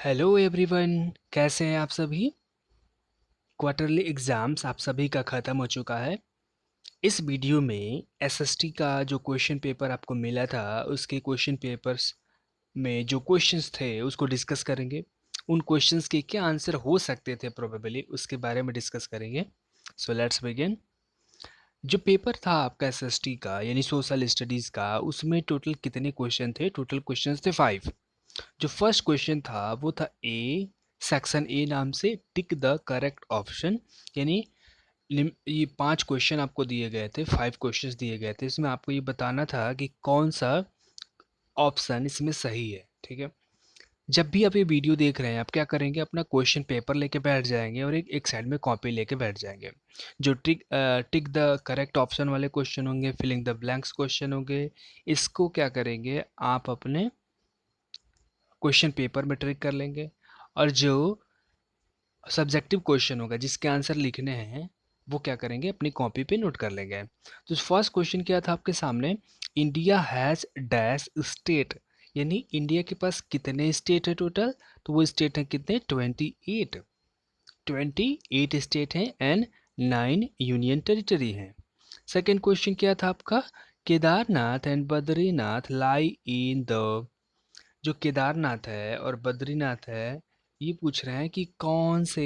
Hello everyone, कैसे हैं आप सभी। क्वार्टरली एग्ज़ाम्स आप सभी का ख़त्म हो चुका है। इस वीडियो में एसएसटी का जो क्वेश्चन पेपर आपको मिला था उसके क्वेश्चन पेपर्स में जो क्वेश्चंस थे उसको डिस्कस करेंगे। उन क्वेश्चंस के क्या आंसर हो सकते थे प्रोबेबली उसके बारे में डिस्कस करेंगे। So let's begin. जो पेपर था आपका एसएसटी का यानी सोशल स्टडीज़ का, उसमें टोटल कितने क्वेश्चन थे? टोटल क्वेश्चंस थे 5। जो फर्स्ट क्वेश्चन था वो था ए, सेक्शन ए नाम से टिक द करेक्ट ऑप्शन। यानी ये 5 क्वेश्चन आपको दिए गए थे, 5 क्वेश्चंस दिए गए थे। इसमें आपको ये बताना था कि कौन सा ऑप्शन इसमें सही है। ठीक है। जब भी आप ये वीडियो देख रहे हैं आप क्या करेंगे, अपना क्वेश्चन पेपर लेके बैठ जाएंगे और एक साइड में कॉपी लेके बैठ जाएंगे। जो टिक द करेक्ट ऑप्शन वाले क्वेश्चन होंगे, फिलिंग द ब्लैंक्स क्वेश्चन होंगे, इसको क्या करेंगे आप अपने क्वेश्चन पेपर में ट्रिक कर लेंगे। और जो सब्जेक्टिव क्वेश्चन होगा जिसके आंसर लिखने हैं वो क्या करेंगे, अपनी कॉपी पे नोट कर लेंगे। तो फर्स्ट क्वेश्चन क्या था आपके सामने, इंडिया हैज़ डैश स्टेट। यानी इंडिया के पास कितने स्टेट है टोटल? तो वो स्टेट हैं कितने? 28। 28 स्टेट हैं एंड 9 यूनियन टेरिटरी हैं। सेकेंड क्वेश्चन क्या था आपका, Kedarnath and Badrinath lie in the. जो केदारनाथ है और बद्रीनाथ है ये पूछ रहे हैं कि कौन से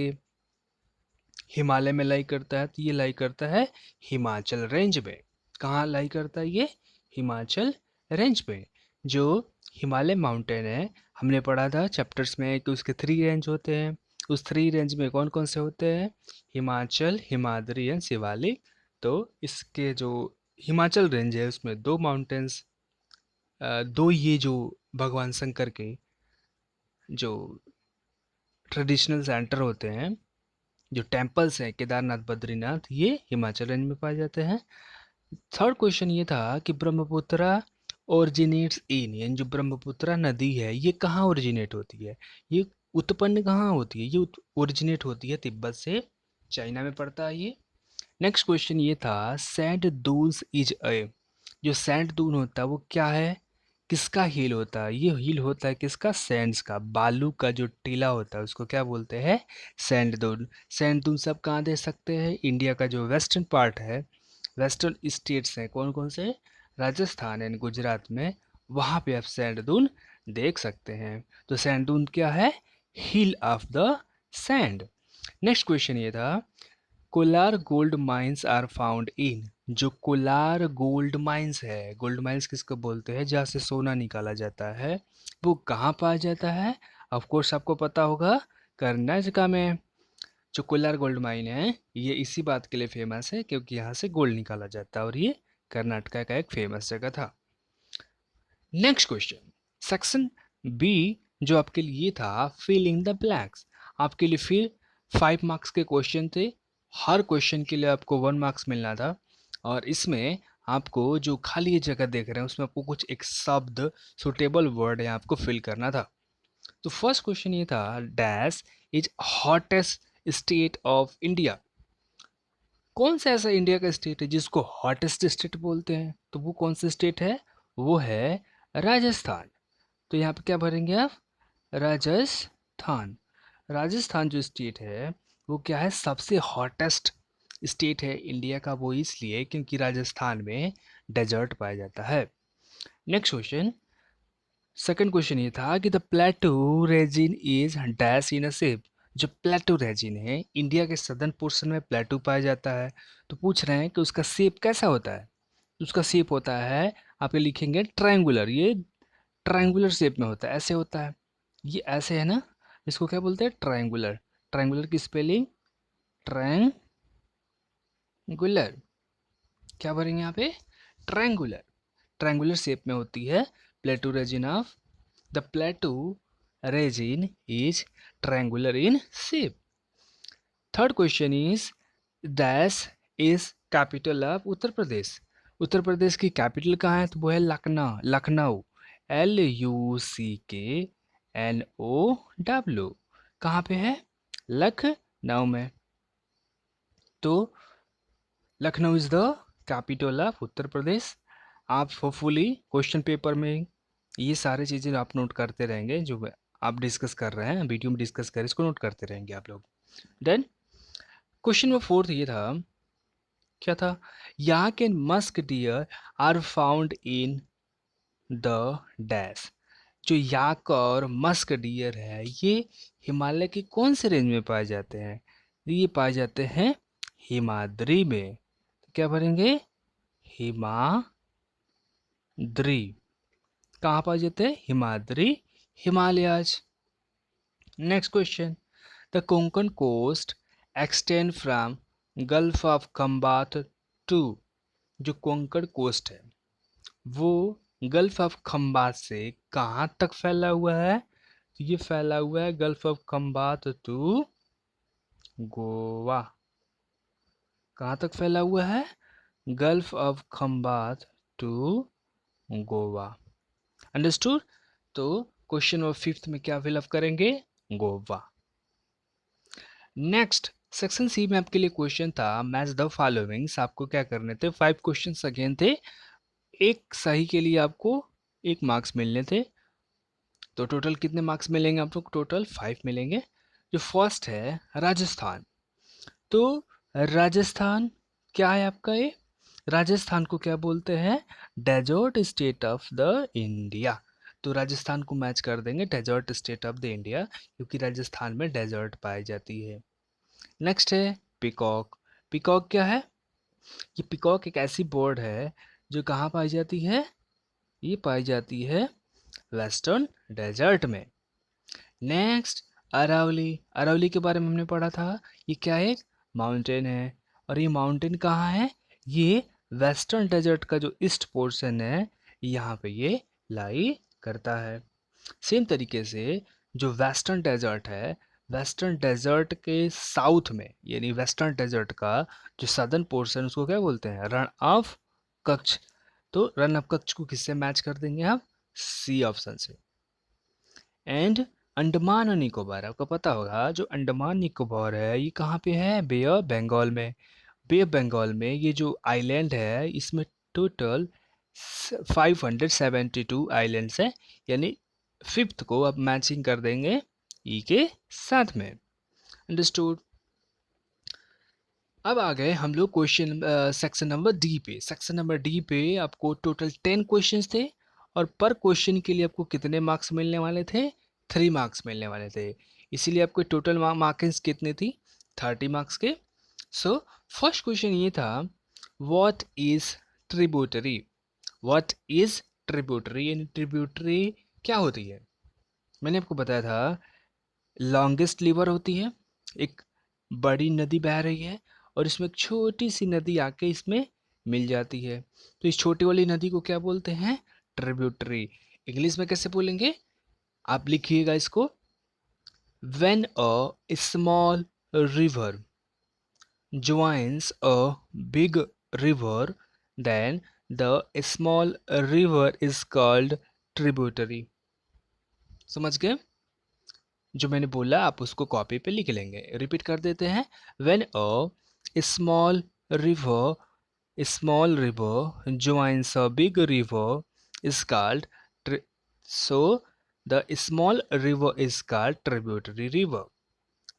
हिमालय में लाई करता है? तो ये लाई करता है हिमाचल रेंज में। कहाँ लाई करता है ये? हिमाचल रेंज में। जो हिमालय माउंटेन है, हमने पढ़ा था चैप्टर्स में कि उसके 3 रेंज होते हैं। उस 3 रेंज में कौन कौन से होते हैं? हिमाचल, हिमाद्री एंड शिवालिक। तो इसके जो हिमाचल रेंज है उसमें 2 माउंटेन्स, 2 ये जो भगवान शंकर के जो ट्रेडिशनल सेंटर होते हैं, जो टेम्पल्स हैं केदारनाथ बद्रीनाथ, ये हिमाचल रेंज में पाए जाते हैं। थर्ड क्वेश्चन ये था कि ब्रह्मपुत्रा ओरिजिनेट्स इन, यानी जो ब्रह्मपुत्रा नदी है ये कहाँ ओरिजिनेट होती है? ये उत्पन्न कहाँ होती है? ये ओरिजिनेट होती है तिब्बत से, चाइना में पड़ता है ये। नेक्स्ट क्वेश्चन ये था सैंड दून्स इज ए। जो सैंड दून होता है वो क्या है, किसका हील होता है? ये हील होता है किसका? सैंड्स का, बालू का जो टीला होता है उसको क्या बोलते हैं? सैंड दून। सैंड दून सब कहाँ दे सकते हैं? इंडिया का जो वेस्टर्न पार्ट है, वेस्टर्न स्टेट्स हैं कौन कौन से? राजस्थान एंड गुजरात में, वहाँ पे आप सैंड दून देख सकते हैं। तो सैंड दून क्या है? Hill of the sand. Next question ये था Kolar gold mines are found in. जो कोलार गोल्ड माइंस है, गोल्ड माइंस किसको बोलते हैं? जहाँ से सोना निकाला जाता है, वो कहाँ पाया जाता है? ऑफ कोर्स आपको पता होगा, कर्नाटका में। जो कोलार गोल्ड माइन है ये इसी बात के लिए फेमस है क्योंकि यहाँ से गोल्ड निकाला जाता है और ये कर्नाटका का एक फेमस जगह था। नेक्स्ट क्वेश्चन, सेक्शन बी जो आपके लिए था फिलिंग द ब्लैंक्स। आपके लिए फिर 5 मार्क्स के क्वेश्चन थे। हर क्वेश्चन के लिए आपको 1 मार्क्स मिलना था और इसमें आपको जो खाली ये जगह देख रहे हैं उसमें आपको कुछ एक शब्द, सुटेबल वर्ड है आपको फिल करना था। तो फर्स्ट क्वेश्चन ये था dash is hottest state of India. कौन सा ऐसा इंडिया का स्टेट है जिसको हॉटेस्ट स्टेट बोलते हैं? तो वो कौन सा स्टेट है? वो है राजस्थान। तो यहाँ पे क्या भरेंगे आप? राजस्थान। राजस्थान जो स्टेट है वो क्या है? सबसे हॉटेस्ट स्टेट है इंडिया का। वो इसलिए क्योंकि राजस्थान में डेजर्ट पाया जाता है। नेक्स्ट क्वेश्चन, सेकंड क्वेश्चन ये था कि the plateau region is dash in a shape. जो प्लेटू रेजिन है इंडिया के सदर्न पोर्शन में प्लेटू पाया जाता है। तो पूछ रहे हैं कि उसका शेप कैसा होता है? उसका शेप होता है, आप ये लिखेंगे ट्रायंगुलर। ये ट्रायंगुलर शेप में होता है, ऐसे होता है। ये ऐसे है ना, इसको क्या बोलते हैं? ट्रायंगुलर। ट्रायंगुलर की स्पेलिंग ट्रायंगुलर। क्या भरेंगे यहाँ पे? ट्रायंगुलर। ट्रायंगुलर शेप में होती है plateau region of, the plateau region is triangular in shape. Third question is dash is capital of Uttar Pradesh. Uttar Pradesh की कैपिटल कहाँ है? तो वो है लखनऊ। लखनऊ, LUCKNOW। कहाँ पे है? लखनऊ में। तो Lucknow is the capital of Uttar Pradesh. आप होपफुली क्वेश्चन पेपर में ये सारी चीज़ें आप नोट करते रहेंगे जो आप डिस्कस कर रहे हैं, वीडियो में डिस्कस कर रहे हैं, इसको नोट करते रहेंगे आप लोग। देन क्वेश्चन नंबर 4 ये था, क्या था, yak and musk deer are found in the dash. जो याक और मस्क डियर है ये हिमालय के कौन से रेंज में पाए जाते हैं? ये पाए जाते हैं हिमाद्री में। तो क्या भरेंगे? हिमाद्री। कहाँ पाए जाते हैं? Himadri, Himalayas. Next question, the Konkan coast extend from gulf of Khambhat to. जो कोंकण कोस्ट है वो गल्फ ऑफ खंबात से कहाँ तक फैला हुआ है? तो ये फैला हुआ है gulf of Khambhat to Goa. कहाँ तक फैला हुआ है? Gulf of Khambhat to Goa. Understood? तो क्वेश्चन नंबर 5 में क्या फिलअप करेंगे? गोवा। नेक्स्ट सेक्शन सी में आपके लिए क्वेश्चन था मैच द फॉलोइंग्स। आपको क्या करने थे? 5 क्वेश्चन अगेन थे, एक सही के लिए आपको 1 मार्क्स मिलने थे। तो टोटल कितने मार्क्स मिलेंगे आपको? टोटल 5 मिलेंगे। जो फर्स्ट है राजस्थान। तो राजस्थान क्या है आपका? ये राजस्थान को क्या बोलते हैं? Desert state of the India. तो राजस्थान को मैच कर देंगे desert state of the India, क्योंकि राजस्थान में डेजर्ट पाई जाती है। नेक्स्ट है पिकॉक। पिकॉक क्या है? ये पिकॉक एक ऐसी बर्ड है जो कहाँ पाई जाती है? ये पाई जाती है वेस्टर्न डेजर्ट में। नेक्स्ट अरावली। अरावली के बारे में हमने पढ़ा था, ये क्या है? माउंटेन है। और ये माउंटेन कहाँ है? ये वेस्टर्न डेजर्ट का जो ईस्ट पोर्शन है यहाँ पे ये लाई करता है। सेम तरीके से जो वेस्टर्न डेजर्ट है, वेस्टर्न डेजर्ट के साउथ में यानी वेस्टर्न डेजर्ट का जो सदर्न पोर्शन उसको क्या बोलते हैं? रण ऑफ कच्छ। तो रण ऑफ कच्छ को किससे मैच कर देंगे आप? सी ऑप्शन से। एंड अंडमान और निकोबार, आपको पता होगा जो अंडमान निकोबार है ये कहाँ पे है? बे ऑफ बंगाल में। बे ऑफ बंगाल में ये जो आइलैंड है इसमें टोटल 572 आइलैंड्स हैं, यानी फिफ्थ को अब मैचिंग कर देंगे ई के साथ में। अंडरस्टूड? अब आ गए हम लोग क्वेश्चन सेक्शन नंबर डी पे। सेक्शन नंबर डी पे आपको टोटल 10 क्वेश्चंस थे, और पर क्वेश्चन के लिए आपको कितने मार्क्स मिलने वाले थे? 3 मार्क्स मिलने वाले थे। इसीलिए आपको टोटल मार्क्स कितने थी? 30 मार्क्स के। सो फर्स्ट क्वेश्चन ये था, what is tributary? What is tributary? यानी ट्रिब्यूटरी क्या होती है? मैंने आपको बताया था लॉन्गेस्ट रिवर होती है, एक बड़ी नदी बह रही है और इसमें एक छोटी सी नदी आके इसमें मिल जाती है। तो इस छोटी वाली नदी को क्या बोलते हैं? ट्रिब्यूटरी। इंग्लिश में कैसे बोलेंगे? आप लिखिएगा इसको, when a small river joins a big river, then the small river is called tributary। समझ गए? जो मैंने बोला आप उसको कॉपी पे लिख लेंगे। रिपीट कर देते हैं, when a small river joins a big river is called so the small river is called tributary river।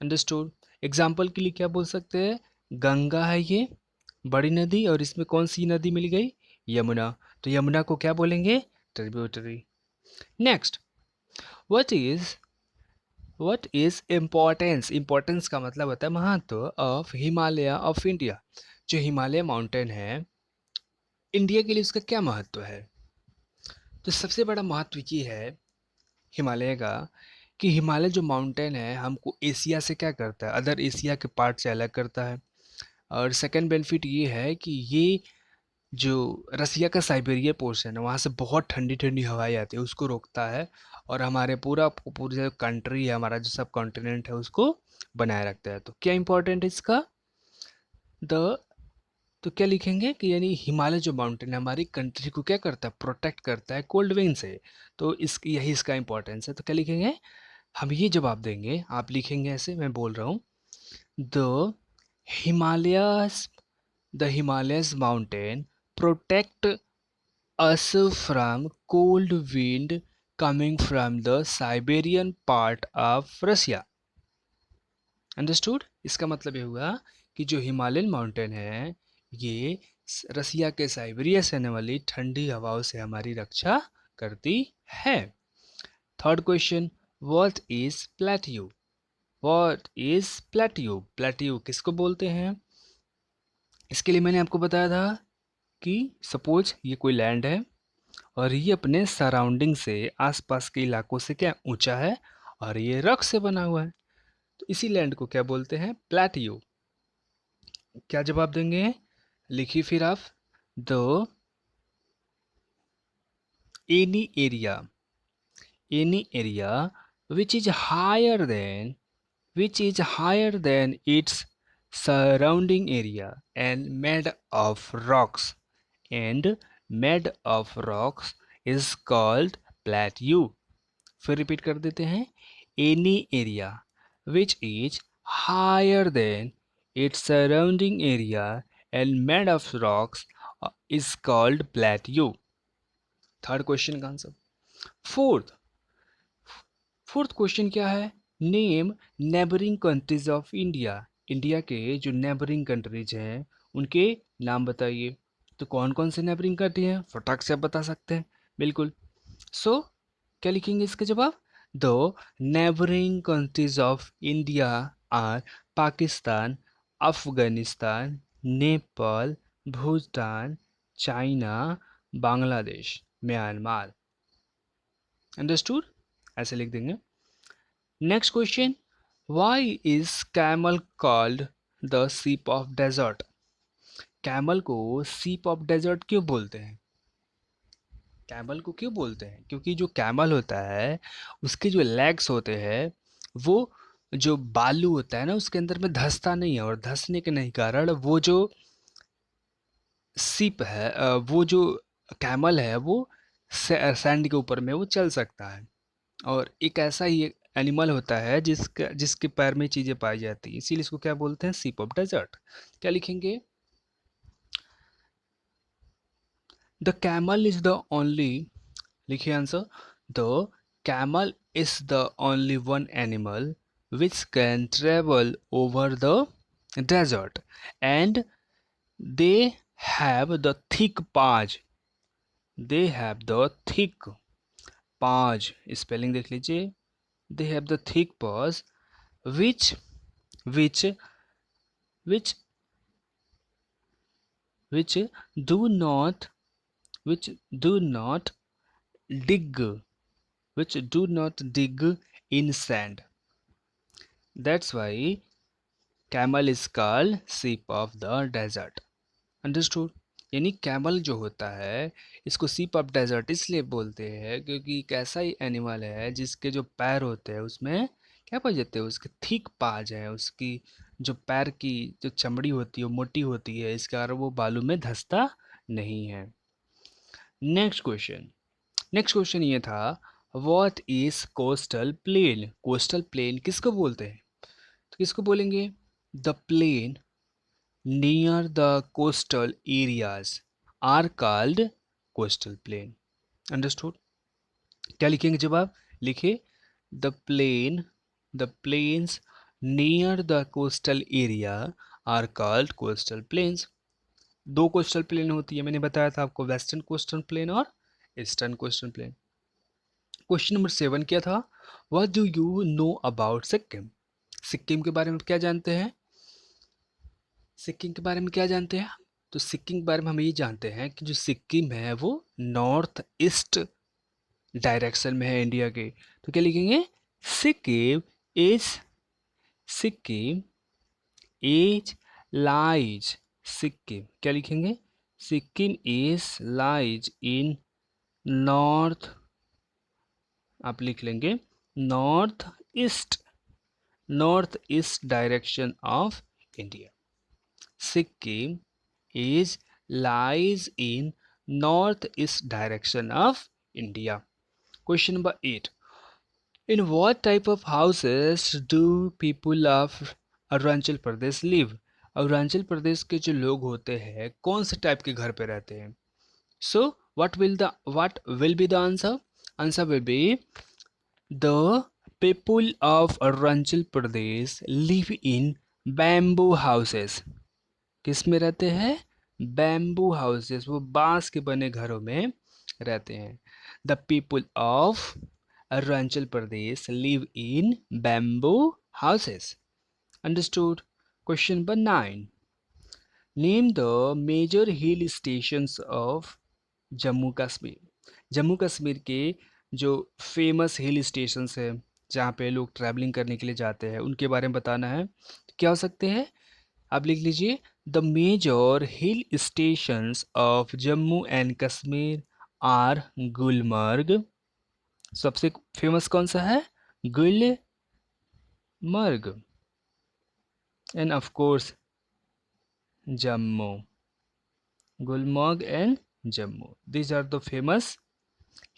Understood? Example के लिए क्या बोल सकते हैं? गंगा है ये बड़ी नदी, और इसमें कौन सी नदी मिल गई? यमुना। तो यमुना को क्या बोलेंगे? Tributary. Next, what is importance? Importance का मतलब होता है महत्व ऑफ हिमालय ऑफ इंडिया। जो हिमालय माउंटेन है इंडिया के लिए उसका क्या महत्व है? तो सबसे बड़ा महत्व ये है हिमालय का कि हिमालय जो माउंटेन है हमको एशिया से क्या करता है? अदर एशिया के पार्ट से अलग करता है। और सेकंड बेनिफिट ये है कि ये जो रसिया का साइबेरिया पोर्शन है वहाँ से बहुत ठंडी ठंडी हवाएं आती है, उसको रोकता है। और हमारे पूरी जो कंट्री है, हमारा जो सब कॉन्टिनेंट है उसको बनाए रखता है। तो क्या इंपॉर्टेंट है इसका? द तो क्या लिखेंगे कि यानी हिमालय जो माउंटेन है हमारी कंट्री को क्या करता है? प्रोटेक्ट करता है कोल्ड विंड से। तो इस यही इसका इंपॉर्टेंस है। तो क्या लिखेंगे? हम ये जवाब देंगे, आप लिखेंगे ऐसे, मैं बोल रहा हूँ, the Himalayas Himalayas mountain protect us from cold wind coming from the Siberian part of Russia. Understood? इसका मतलब ये हुआ कि जो हिमालयन माउंटेन है ये रसिया के साइबेरिया से आने वाली ठंडी हवाओं से हमारी रक्षा करती है. Third question, what is plateau? What is plateau? Plateau किसको बोलते हैं? इसके लिए मैंने आपको बताया था कि सपोज ये कोई लैंड है और ये अपने सराउंडिंग से आसपास के इलाकों से क्या ऊंचा है और ये रॉक से बना हुआ है, तो इसी लैंड को क्या बोलते हैं? प्लेट्यू. क्या जवाब देंगे? लिखिए फिर आप. The any area which is higher than its surrounding area and made of rocks is called plateau. फिर रिपीट कर देते हैं. Any area which is higher than its surrounding area and made of rocks is called plateau. Third question का answer. Fourth question क्या है? Name neighbouring countries of India. India के जो neighbouring countries हैं उनके नाम बताइए. तो कौन कौन से नेबरिंग कंट्री हैं? फटाक से आप बता सकते हैं. बिल्कुल. सो क्या लिखेंगे इसका जवाब? The neighbouring countries of India are Pakistan, Afghanistan, Nepal, Bhutan, China, Bangladesh, Myanmar. Understood? ऐसे लिख देंगे. Next question, why is camel called the ship of desert? Camel को सीप ऑफ डेजर्ट क्यों बोलते हैं? कैमल को क्यों बोलते हैं? क्योंकि जो कैमल होता है उसके जो लेग्स होते हैं वो जो बालू होता है ना उसके अंदर में धंसता नहीं है, और धंसने के नहीं कारण वो जो सीप है वो जो कैमल है वो सैंड के ऊपर में वो चल सकता है. और एक ऐसा ही एनिमल होता है जिसके पैर में चीज़ें पाई जाती हैं, इसीलिए इसको क्या बोलते हैं? सीप ऑफ डेजर्ट. क्या लिखेंगे? The camel is the only. लिखिए answer. The camel is the only one animal which can travel over the desert and they have the thick paws. They have the thick paws. Spelling देख लीजिए. they have the thick paws which which which which do not which do not dig in sand. That's why camel is called sheep of the desert. Understood? यानी camel जो होता है इसको सीप of desert इसलिए बोलते हैं क्योंकि एक ऐसा ही एनिमल है जिसके जो पैर होते हैं उसमें क्या पाए जाते हैं? उसके थिक पाज है. उसकी जो पैर की जो चमड़ी होती है वो मोटी होती है, इस कारण वो बालू में धंसता नहीं है. नेक्स्ट क्वेश्चन ये था, what is coastal plain? Coastal plain किसको बोलते हैं? तो किसको बोलेंगे? The plain near the coastal areas are called coastal plain. Understood? क्या लिखेंगे जवाब? लिखिए. the plains near the coastal area are called coastal plains. दो कोस्टल प्लेन होती है, मैंने बताया था आपको, वेस्टर्न कोस्टल प्लेन और eastern coastal plain. Question number 7 क्या था? What do you know about Sikkim? Sikkim के बारे में क्या जानते हैं? सिक्किम के बारे में क्या जानते हैं? तो सिक्किम के बारे में हम ये जानते हैं कि जो सिक्किम है वो नॉर्थ ईस्ट डायरेक्शन में है इंडिया के. तो क्या लिखेंगे? Sikkim is lies. सिक्किम क्या लिखेंगे? Sikkim is lies in north. आप लिख लेंगे north east direction of India. Sikkim is lies in northeast direction of India. Question number 8. In what type of houses do people of Arunachal Pradesh live? Arunachal Pradesh के जो लोग होते हैं कौन से टाइप के घर पे रहते हैं? So what will be the answer? Answer will be the people of Arunachal Pradesh live in bamboo houses. किस में रहते हैं? बैम्बू हाउसेस, वो बांस के बने घरों में रहते हैं। The people of Arunachal Pradesh live in bamboo houses. Understood? Question number 9, name the major hill stations of Jammu Kashmir. Jammu Kashmir के जो फेमस हिल स्टेशंस हैं जहाँ पे लोग ट्रैवलिंग करने के लिए जाते हैं उनके बारे में बताना है। तो क्या हो सकते हैं? आप लिख लीजिए, the major hill stations of Jammu and Kashmir are Gulmarg. सबसे फेमस कौन सा है? Gulmarg. And of course Jammu. Gulmarg and Jammu, these are the famous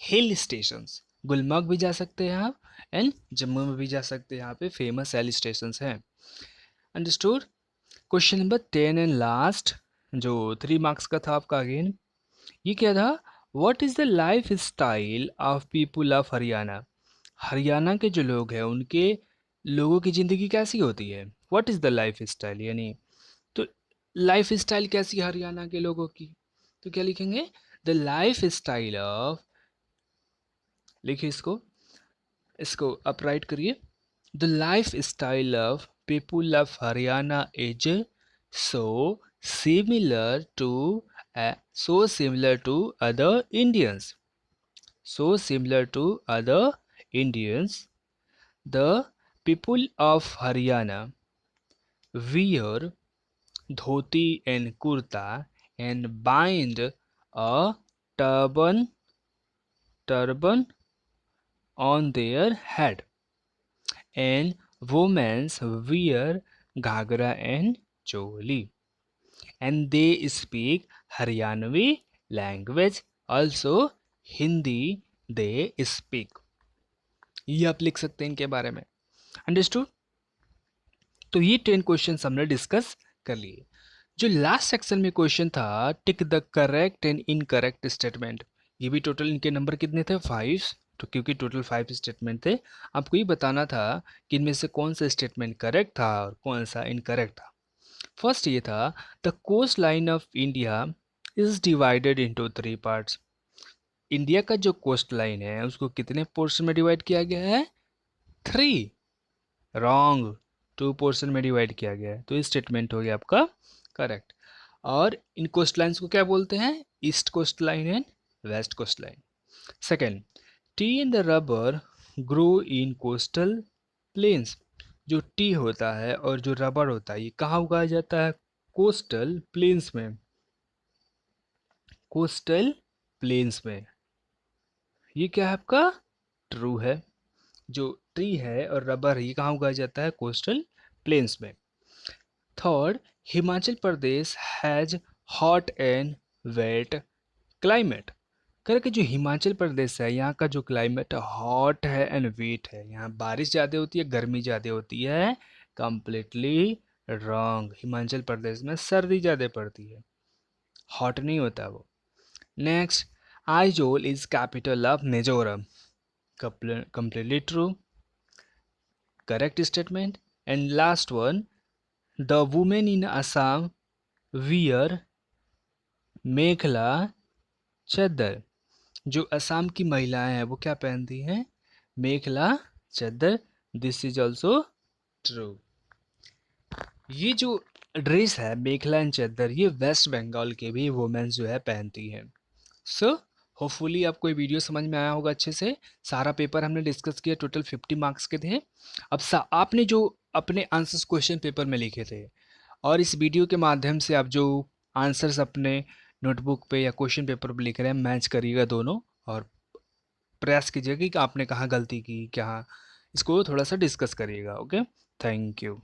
hill stations. Gulmarg भी जा सकते हैं आप एंड जम्मू में भी जा सकते हैं, यहाँ पे फेमस हिल स्टेशंस हैं। Understood? Question number 10 and last, जो 3 मार्क्स का था आपका अगेन, ये क्या था? What is the life style of people of Haryana. Haryana के जो लोग हैं उनके लोगों की ज़िंदगी कैसी होती है? What is the life style, यानी तो लाइफ स्टाइल कैसी है हरियाणा के लोगों की? तो क्या लिखेंगे? द लाइफ स्टाइल ऑफ, लिखिए इसको, इसको अपराइट करिए। The life style of people of Haryana is so similar to so similar to other Indians. So similar to other Indians, the people of Haryana wear dhoti and kurta and bind a turban on their head, and women wear ghagra and choli, and they speak Haryanvi language, also Hindi they speak. ये आप लिख सकते हैं इनके बारे में। Understood? तो ये 10 क्वेश्चन हमने डिस्कस कर लिए। जो लास्ट सेक्शन में क्वेश्चन था, tick the correct and incorrect statement, ये भी टोटल इनके नंबर कितने थे? 5। तो क्योंकि टोटल 5 स्टेटमेंट थे, आपको ये बताना था कि इनमें से कौन सा स्टेटमेंट करेक्ट था और कौन सा इनकरेक्ट था। फर्स्ट ये था, the coast line of India is divided into 3 parts. India का जो कोस्ट लाइन है उसको कितने पोर्शन में डिवाइड किया गया है? 3। रॉन्ग, 2 पोर्शन में डिवाइड किया गया है। तो ये स्टेटमेंट हो गया आपका करेक्ट। और इन कोस्ट लाइन्स को क्या बोलते हैं? East coast line and west coast line. Second, tea and the rubber grow in coastal plains. जो टी होता है और जो रबर होता है ये कहाँ उगाया जाता है? कोस्टल प्लेन्स में। कोस्टल प्लेन्स में। ये क्या है आपका? ट्रू है। जो ट्री है और रबर है ये कहाँ उगाया जाता है? कोस्टल प्लेन्स में। Third, Himachal Pradesh has hot and wet climate. करके जो हिमाचल प्रदेश है यहाँ का जो क्लाइमेट हॉट है एंड वेट है, यहाँ बारिश ज़्यादा होती है, गर्मी ज़्यादा होती है। कंप्लीटली रॉन्ग, हिमाचल प्रदेश में सर्दी ज़्यादा पड़ती है, हॉट नहीं होता वो। Next, Aizawl is capital of Mizoram. Completely true, correct statement. And last one, the women in Assam wear mekhela chador. जो असम की महिलाएं हैं वो क्या पहनती हैं? मेखला चद्दर। This is also true. ये जो ड्रेस है मेखला एंड चद्दर, ये वेस्ट बंगाल के भी वुमेन्स जो है पहनती हैं। सो होपफुली आपको ये वीडियो समझ में आया होगा अच्छे से। सारा पेपर हमने डिस्कस किया, टोटल 50 मार्क्स के थे। अब आपने जो अपने आंसर्स क्वेश्चन पेपर में लिखे थे और इस वीडियो के माध्यम से आप जो आंसर्स अपने नोटबुक पे या क्वेश्चन पेपर पे लिख रहे हैं, मैच करिएगा दोनों और प्रयास कीजिएगा कि आपने कहाँ गलती की, क्या, इसको थोड़ा सा डिस्कस करिएगा। Okay, thank you.